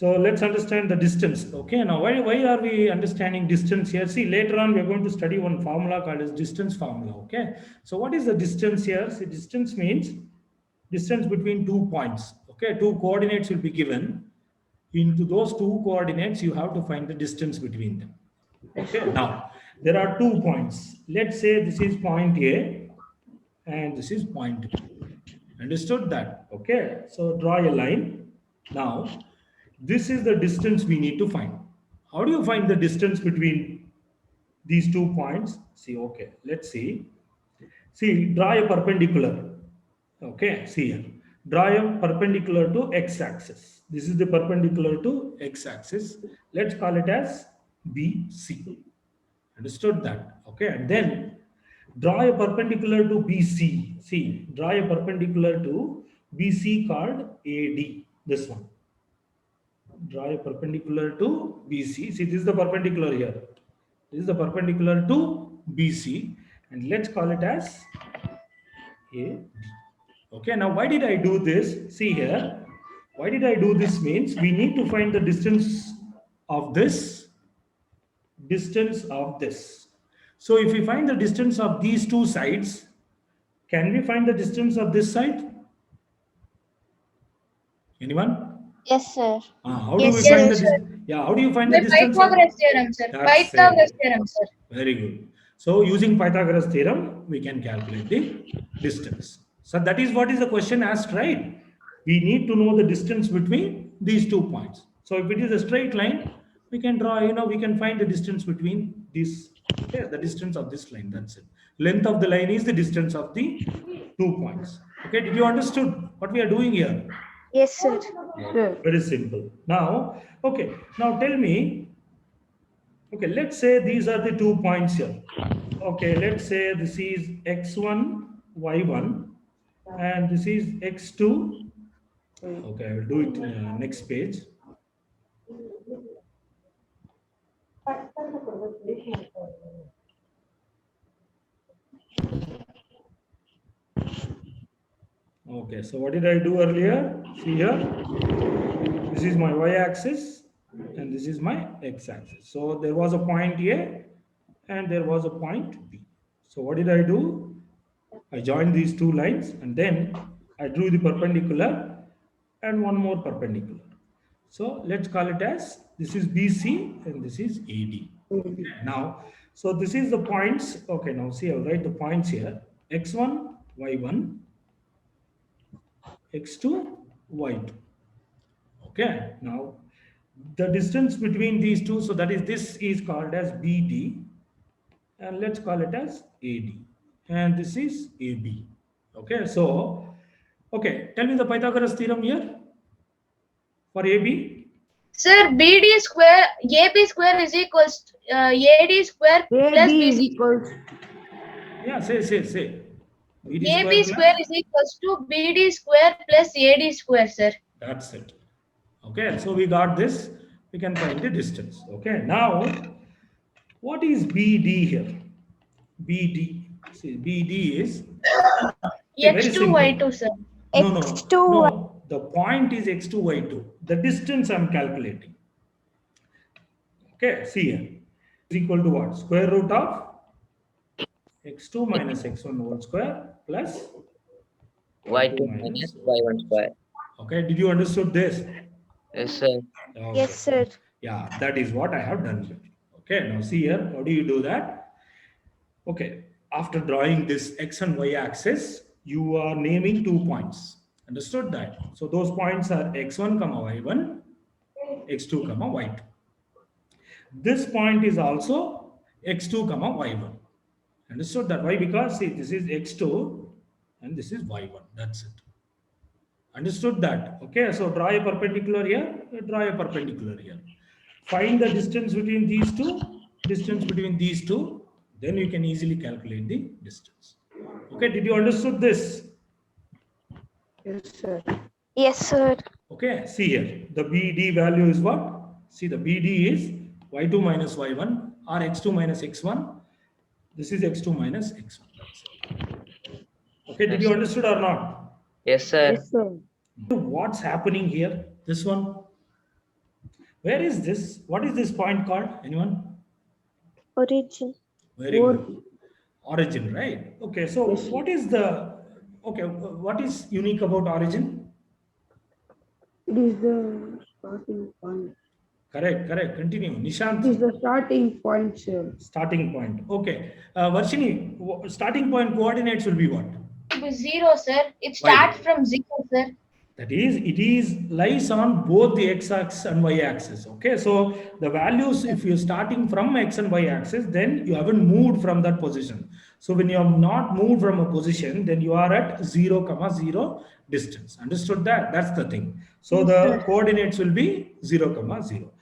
So let's understand the distance. Okay, now why are we understanding distance here? See, later on we're going to study one formula called as distance formula. Okay, so what is the distance here? See, distance means distance between 2 points. Okay, two coordinates will be given. Into those two coordinates, you have to find the distance between them. Okay, now there are 2 points. Let's say this is point A and this is point B. Understood that? Okay, so draw a line. Now, this is the distance we need to find. How do you find the distance between these 2 points? See, okay, let's see. See, draw a perpendicular. Okay, see here. Draw a perpendicular to x-axis. This is the perpendicular to x-axis. Let's call it as BC. Understood that? Okay, and then draw a perpendicular to BC. See, draw a perpendicular to BC called AD. This one. Draw a perpendicular to BC. See, this is the perpendicular here. This is the perpendicular to BC, and let's call it as AD. Okay, now why did I do this? See here, why did I do this means we need to find the distance of this, distance of this. So if we find the distance of these two sides, can we find the distance of this side? Anyone? Yes, sir. How do Yes, we sir. find the distance? Yeah, how do you find the distance? Pythagoras theorem, sir. That's Pythagoras it. theorem, sir. Very good. So using Pythagoras theorem, we can calculate the distance. So that is what is the question asked, right? We need to know the distance between these 2 points. So if it is a straight line, we can draw, we can find the distance between these, okay, the distance of this line, that's it. Length of the line is the distance of the 2 points. Okay, did you understood what we are doing here? Yes, sir. Very simple. Now, okay, now tell me, okay, let's say these are the 2 points here. Okay, let's say this is x1, y1, and this is x2. Okay, I will do it next page. Okay, so what did I do earlier? See here, this is my y-axis and this is my x-axis. So there was a point A and there was a point B. So what did I do? I joined these two lines and then I drew the perpendicular and one more perpendicular. So let's call it as this is BC and this is AD. Okay, now, so this is the points. Okay, now see, I'll write the points here. X1, Y1, X2, Y2. Okay, now the distance between these two, so that is, this is called as BD, and let's call it as AD, and this is AB. Okay, so, okay, tell me the Pythagoras theorem here for AB. Sir, BD square, AB square is equals to AD square plus BC. Yeah, say. BD AB square is equals to BD square plus AD square, sir. That's it. Okay, so we got this. We can find the distance. Okay, now what is BD here? BD. See, BD is X2, Y2, sir. No. The point is x2, y2. The distance I'm calculating. Okay, see here. Is equal to what? Square root of x2 minus x1 whole square plus y2 minus y1 square. Okay, did you understood this? Yes, sir. Okay. Yes, sir. Yeah, that is what I have done here. Okay, now see here. How do you do that? Okay, after drawing this x and y axis, you are naming 2 points. Understood that? So those points are x1, y1, x2, y2. This point is also x2, y1. Understood that? Why? Because see, this is x2 and this is y1. That's it. Understood that? Okay, so draw a perpendicular here, draw a perpendicular here. Find the distance between these two, then you can easily calculate the distance. Okay, did you understood this? Yes, sir. Yes, sir. Okay, see here, the BD value is what? See, the BD is y2 minus y1 or x2 minus x1. This is x2 minus x1. Okay, did you understood or not? Yes, sir. Yes, sir. What's happening here? This one. Where is this? What is this point called? Anyone? Origin. Very good. Origin, right? Okay, so Yes, sir. what is the, okay, what is unique about origin? It is the starting point. Correct, correct. Continue. It is Nishant, the starting point, sir. starting point. Okay. Varshini, starting point coordinates will be what? It is 0, sir. It Why? starts from 0, sir. That is, it is lies on both the x-axis and y-axis. Okay, so the values, if you're starting from x and y-axis, then you haven't moved from that position. So when you have not moved from a position, then you are at 0, 0 distance. Understood that? That's the thing. So Yes, the sir. coordinates will be 0, 0.